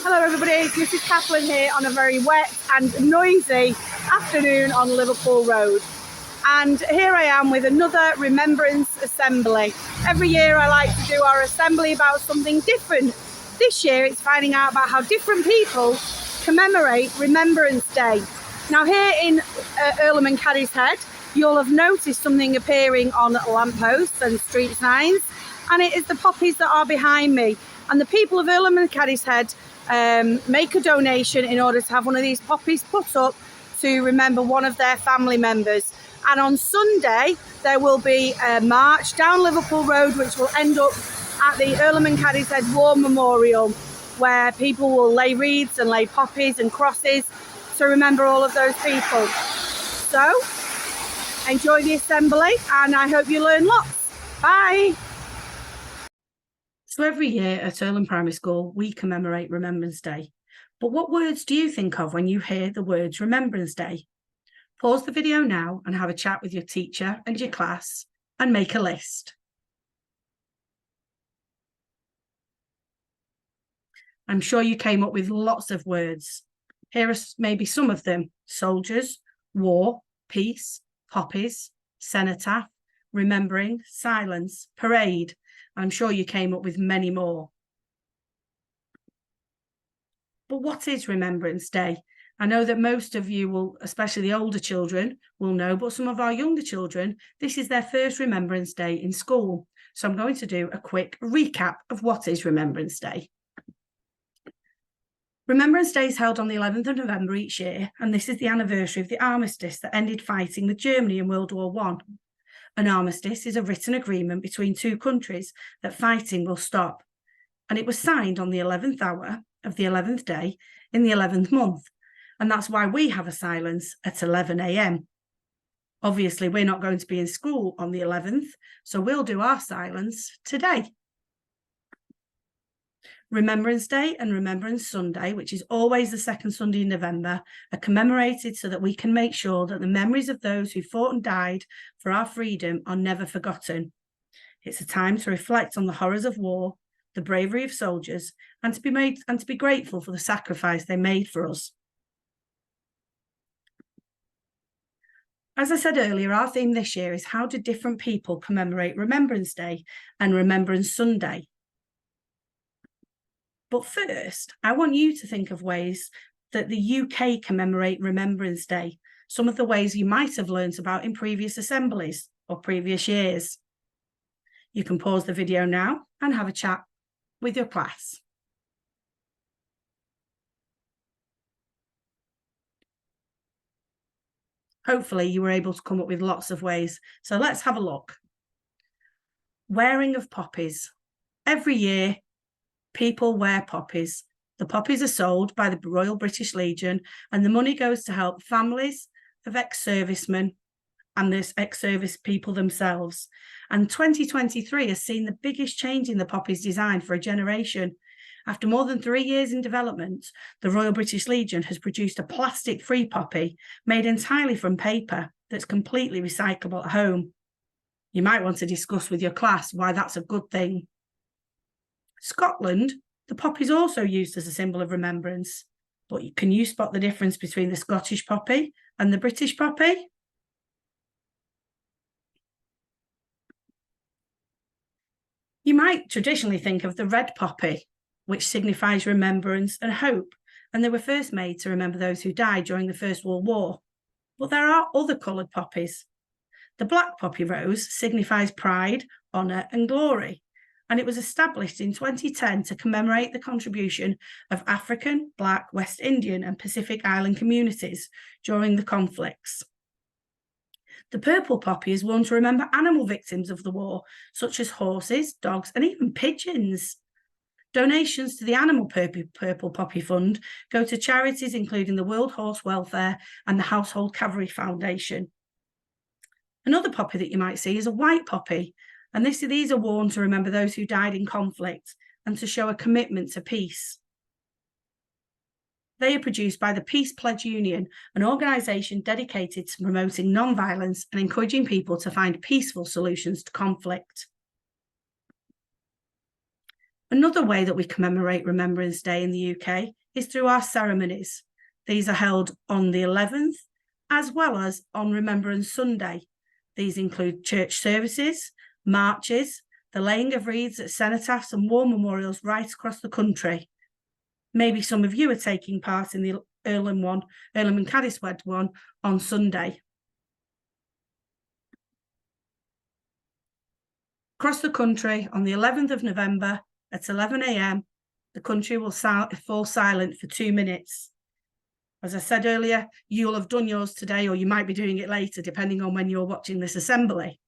Hello everybody, it's Mrs. Kaplan here on a very wet and noisy afternoon on Liverpool Road. And here I am with another Remembrance Assembly. Every year I like to do our assembly about something different. This year it's finding out about how different people commemorate Remembrance Day. Now here in Earlham and Cadishead, you'll have noticed something appearing on lampposts and street signs, and it is the poppies that are behind me. And the people of Earlham and Cadishead make a donation in order to have one of these poppies put up to remember one of their family members. And on Sunday there will be a march down Liverpool Road which will end up at the Earlham and Cadishead War Memorial, where people will lay wreaths and lay poppies and crosses to remember all of those people. So enjoy the assembly and I hope you learn lots. Bye. So every year at Earlham Primary School, we commemorate Remembrance Day. But what words do you think of when you hear the words Remembrance Day? Pause the video now and have a chat with your teacher and your class and make a list. I'm sure you came up with lots of words. Here are maybe some of them: soldiers, war, peace, poppies, cenotaph, remembering, silence, parade. I'm sure you came up with many more. But what is Remembrance Day? I know that most of you will, especially the older children, will know, but some of our younger children, this is their first Remembrance Day in school. So I'm going to do a quick recap of what is Remembrance Day. Remembrance Day is held on the 11th of November each year, and this is the anniversary of the armistice that ended fighting with Germany in World War I. An armistice is a written agreement between two countries that fighting will stop, and it was signed on the 11th hour of the 11th day in the 11th month, and that's why we have a silence at 11 a.m. Obviously, we're not going to be in school on the 11th, so we'll do our silence today. Remembrance Day and Remembrance Sunday, which is always the second Sunday in November, are commemorated so that we can make sure that the memories of those who fought and died for our freedom are never forgotten. It's a time to reflect on the horrors of war, the bravery of soldiers, and to be grateful for the sacrifice they made for us. As I said earlier, our theme this year is how do different people commemorate Remembrance Day and Remembrance Sunday? But first, I want you to think of ways that the UK commemorate Remembrance Day, some of the ways you might have learnt about in previous assemblies or previous years. You can pause the video now and have a chat with your class. Hopefully you were able to come up with lots of ways. So let's have a look. Wearing of poppies. Every year, people wear poppies. The poppies are sold by the Royal British Legion, and the money goes to help families of ex-servicemen and the ex-service people themselves. And 2023 has seen the biggest change in the poppies design for a generation. After more than 3 years in development, the Royal British Legion has produced a plastic-free poppy made entirely from paper that's completely recyclable at home. You might want to discuss with your class why that's a good thing. Scotland, the poppy is also used as a symbol of remembrance, but can you spot the difference between the Scottish poppy and the British poppy? You might traditionally think of the red poppy, which signifies remembrance and hope, and they were first made to remember those who died during the First World War. But there are other coloured poppies. The black poppy rose signifies pride, honour and glory, and it was established in 2010 to commemorate the contribution of African, Black, West Indian and Pacific Island communities during the conflicts. The purple poppy is worn to remember animal victims of the war, such as horses, dogs and even pigeons. Donations to the Animal Purple Poppy Fund go to charities including the World Horse Welfare and the Household Cavalry Foundation. Another poppy that you might see is a white poppy, and these are worn to remember those who died in conflict and to show a commitment to peace. They are produced by the Peace Pledge Union, an organisation dedicated to promoting non-violence and encouraging people to find peaceful solutions to conflict. Another way that we commemorate Remembrance Day in the UK is through our ceremonies. These are held on the 11th, as well as on Remembrance Sunday. These include church services, marches, the laying of wreaths at cenotaphs and war memorials right across the country. Maybe some of you are taking part in the Earlham and Caddiswed one on Sunday. Across the country on the 11th of November at 11 a.m, the country will fall silent for 2 minutes. As I said earlier, you'll have done yours today, or you might be doing it later, depending on when you're watching this assembly.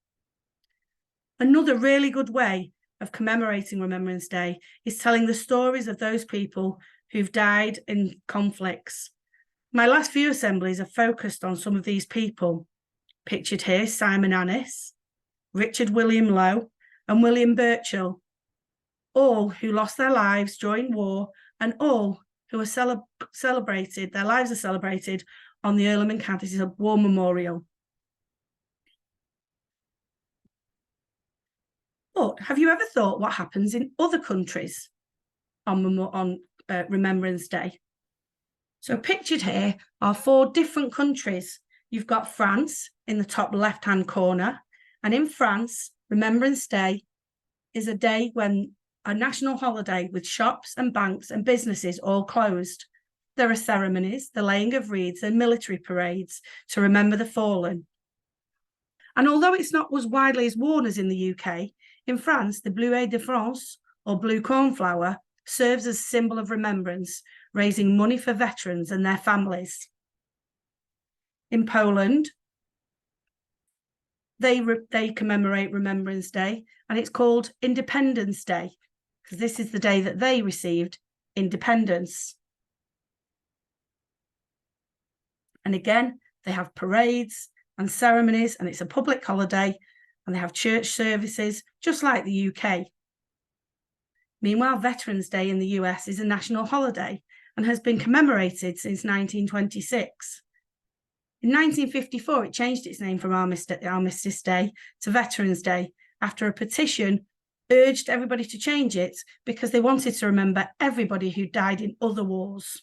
Another really good way of commemorating Remembrance Day is telling the stories of those people who've died in conflicts. My last few assemblies have focused on some of these people. Pictured here, Simon Annis, Richard William Lowe, and William Burchell, all who lost their lives during war, and all who are celebrated, their lives are celebrated on the Earlham and Caddiswed War Memorial. But have you ever thought what happens in other countries on Remembrance Day? So pictured here are 4 different countries. You've got France in the top left-hand corner, and in France, Remembrance Day is a day when a national holiday with shops and banks and businesses all closed. There are ceremonies, the laying of wreaths and military parades to remember the fallen. And although it's not as widely as worn as in the UK, in France, the Bleuet de France, or blue cornflower, serves as a symbol of remembrance, raising money for veterans and their families. In Poland, they commemorate Remembrance Day, and it's called Independence Day, because this is the day that they received independence. And again, they have parades and ceremonies, and it's a public holiday, and they have church services, just like the UK. Meanwhile, Veterans Day in the US is a national holiday and has been commemorated since 1926. In 1954, it changed its name from Armistice Day to Veterans Day after a petition urged everybody to change it because they wanted to remember everybody who died in other wars.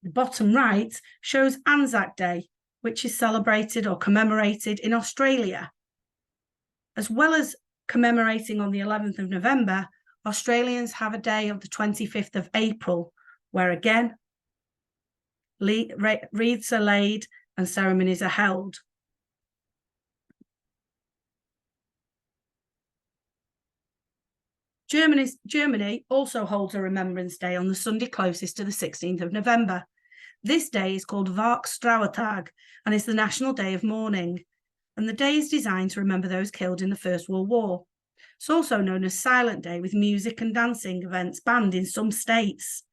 The bottom right shows Anzac Day, which is celebrated or commemorated in Australia. As well as commemorating on the 11th of November, Australians have a day of the 25th of April, where again, wreaths are laid and ceremonies are held. Germany also holds a Remembrance Day on the Sunday closest to the 16th of November. This day is called Volkstrauertag and is the National Day of Mourning. And the day is designed to remember those killed in the First World War. It's also known as Silent Day, with music and dancing events banned in some states.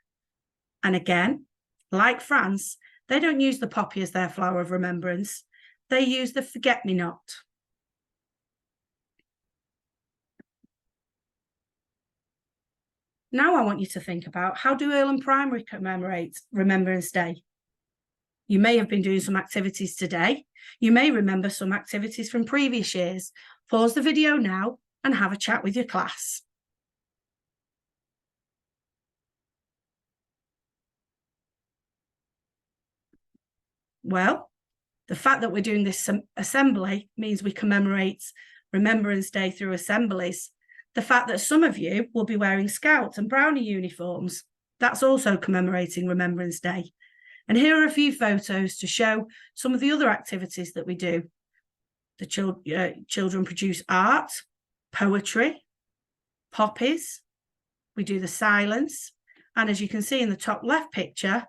And again, like France, they don't use the poppy as their flower of remembrance. They use the forget-me-not. Now I want you to think about, how do Earlham Primary commemorate Remembrance Day? You may have been doing some activities today. You may remember some activities from previous years. Pause the video now and have a chat with your class. Well, the fact that we're doing this assembly means we commemorate Remembrance Day through assemblies. The fact that some of you will be wearing Scout and Brownie uniforms, that's also commemorating Remembrance Day. And here are a few photos to show some of the other activities that we do. The children produce art, poetry, poppies. We do the silence. And as you can see in the top left picture,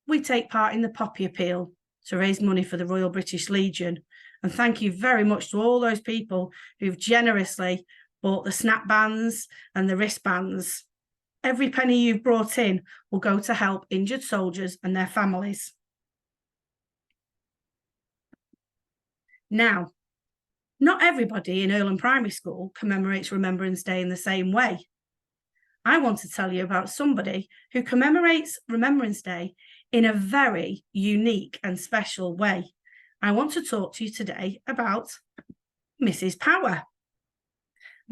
we take part in the Poppy Appeal to raise money for the Royal British Legion. And thank you very much to all those people who've generously bought the snap bands and the wristbands. Every penny you've brought in will go to help injured soldiers and their families. Now, not everybody in Earlham Primary School commemorates Remembrance Day in the same way. I want to tell you about somebody who commemorates Remembrance Day in a very unique and special way. I want to talk to you today about Mrs. Power.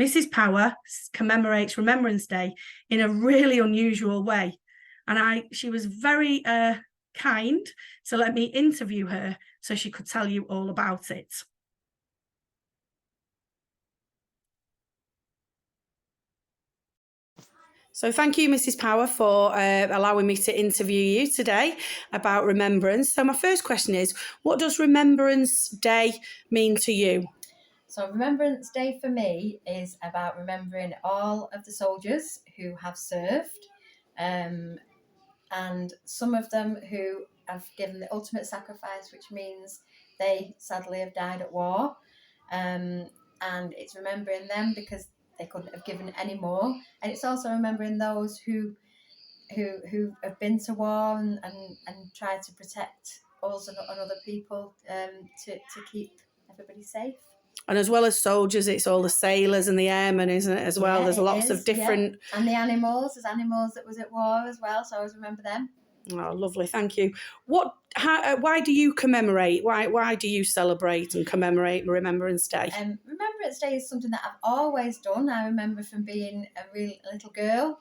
Mrs. Power commemorates Remembrance Day in a really unusual way. And she was very kind to let me interview her so she could tell you all about it. So thank you, Mrs. Power, for allowing me to interview you today about Remembrance. So my first question is, what does Remembrance Day mean to you? So Remembrance Day for me is about remembering all of the soldiers who have served, and some of them who have given the ultimate sacrifice, which means they sadly have died at war. And it's remembering them because they couldn't have given any more. And it's also remembering those who have been to war and tried to protect us and other people, to keep everybody safe. And as well as soldiers, it's all the sailors and the airmen, isn't it, as well? Yeah, There's lots of different... Yeah. And the animals, there's animals that was at war as well, so I always remember them. Oh, lovely, thank you. Why do you commemorate? Why do you celebrate and commemorate Remembrance Day? Remembrance Day is something that I've always done. I remember from being a little girl,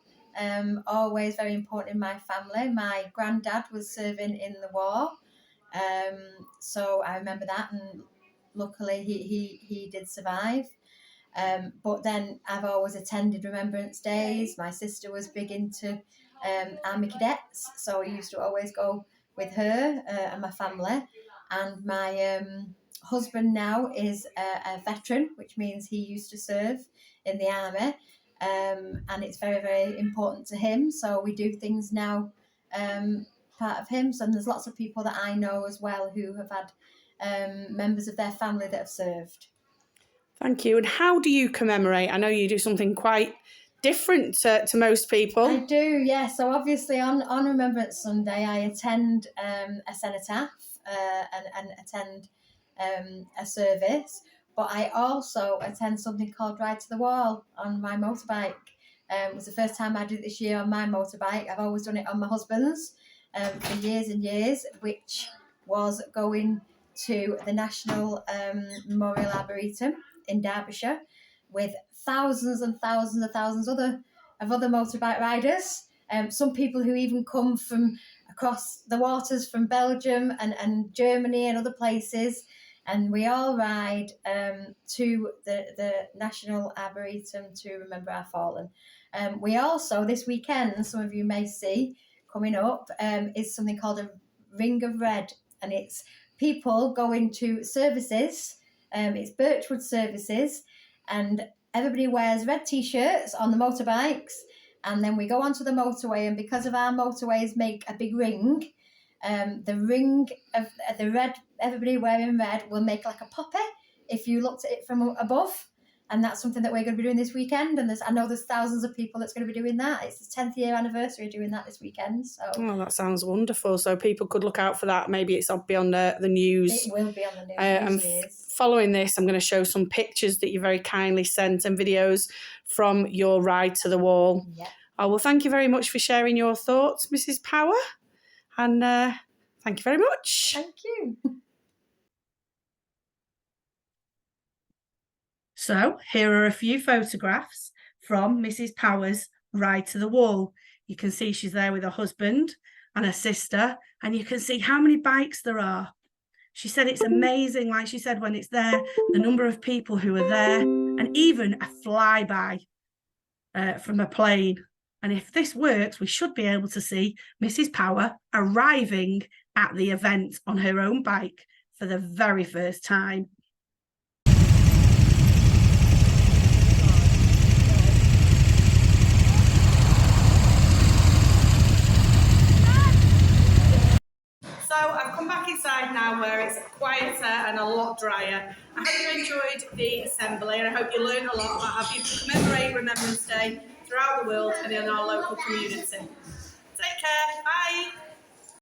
always very important in my family. My granddad was serving in the war, so I remember that, and luckily he did survive. But then I've always attended Remembrance Days. My sister was big into Army Cadets, so I used to always go with her and my family. And my husband now is a veteran, which means he used to serve in the army, and it's very, very important to him. So we do things now part of him. So there's lots of people that I know as well who have had members of their family that have served. Thank you. And how do you commemorate? I know you do something quite different to most people. I do, yeah. So obviously on Remembrance Sunday, I attend a cenotaph and attend a service. But I also attend something called Ride to the Wall on my motorbike. It was the first time I did it this year on my motorbike. I've always done it on my husband's for years and years, which was going to the National Memorial Arboretum in Derbyshire with thousands and thousands and thousands of other motorbike riders. Some people who even come from across the waters from Belgium and Germany and other places. And we all ride to the National Arboretum to remember our fallen. We also, this weekend, some of you may see coming up, is something called a Ring of Red. And it's people going to services. It's Birchwood services, and everybody wears red t-shirts on the motorbikes, and then we go onto the motorway, and because of our motorways make a big ring, the ring of the red, everybody wearing red, will make like a poppy if you looked at it from above. And that's something that we're going to be doing this weekend. And I know there's thousands of people that's going to be doing that. It's the 10th year anniversary of doing that this weekend. So. Oh, that sounds wonderful. So people could look out for that. Maybe it's be on the news. It will be on the news. And following this, I'm going to show some pictures that you very kindly sent and videos from your Ride to the Wall. Yeah. Oh, well, thank you very much for sharing your thoughts, Mrs. Power. And thank you very much. Thank you. So here are a few photographs from Mrs. Power's Ride to the Wall. You can see she's there with her husband and her sister, and you can see how many bikes there are. She said it's amazing, like she said, when it's there, the number of people who are there, and even a flyby from a plane. And if this works, we should be able to see Mrs. Power arriving at the event on her own bike for the very first time. So I've come back inside now where it's quieter and a lot drier. I hope you enjoyed the assembly, and I hope you learned a lot about how people commemorate Remembrance Day throughout the world and in our local community. Take care, bye.